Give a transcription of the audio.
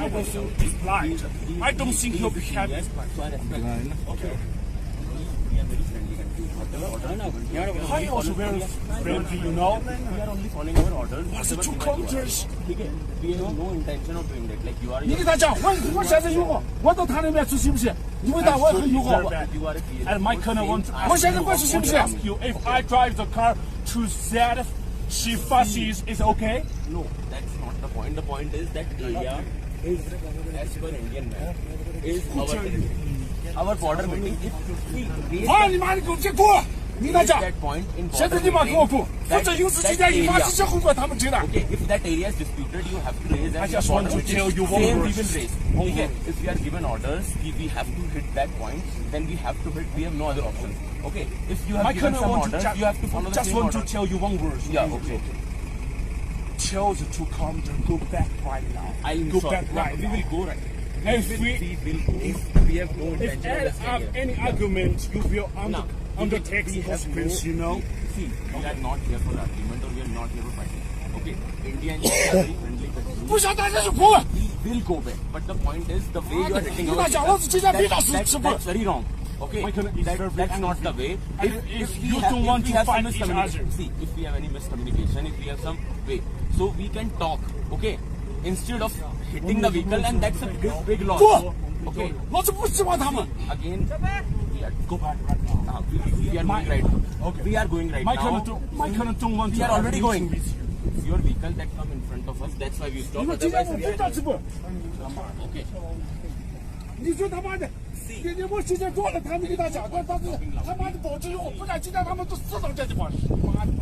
is blind. I don't think he'll be happy. Okay. I also very friendly, you know. We are only following our orders. What's the two countries? We have no intention of doing that. Like you are. 你给他讲，我现在有我，我到他那边去行不行？你问他我很有我。And my colonel want to ask 我现在过去行不行 ？You if I drive the car to Z, she fussies is okay? No, that's not the point. The point is that area is, as per Indian man, is our territory. Our border meeting. If 好，你妈的给我结果！你跟他讲， that point in 现在 border 立马给我滚！ meeting, 否则有事情间一发直接后果他们知道。 Okay, if that area is disputed, you have to raise. I as just a want border to tell you meeting. one Same we word. will raise. Okay, if we are given orders, we have to hit that point. Then we have to hit. We have no other option. Okay, if you have My given colonel some want to orders, you have to follow the just same want order. to tell you one word. Yeah, okay. Tell the two countries go back right now. I'll Go sure. back right We now. will go right. If We will go. We have no if intention of add staying up here. any argument, you will No. undertake We the have consequence, you know. See, we are not here for argument or we are not here for fighting. Okay, India is a very friendly country. 不想打这是不。 We will go back. But the point is, the way you are hitting 你 our 那讲老子今天没打死 that's very wrong. Okay, My colonel is very that's not the way. If we you have- don't if want we to have some fight each other. miscommunication- See, if we have any miscommunication, if we have some way, so we can talk. Okay, instead of hitting the vehicle, and that's a big loss. Go. Okay, 老子不喜欢他们。 again, we are Go back right now. we are going right now. Okay. We are going right My now. colonel don't want We to are already argue going. with you. It's your vehicle that come in front of us. That's why we stop. 你们今天 Otherwise, 我 we 非 are 打直播。 okay. 你说他妈的，今天我今天做了，他们给他讲，他妈的保证我不然今天他们都死到这地方去。妈的！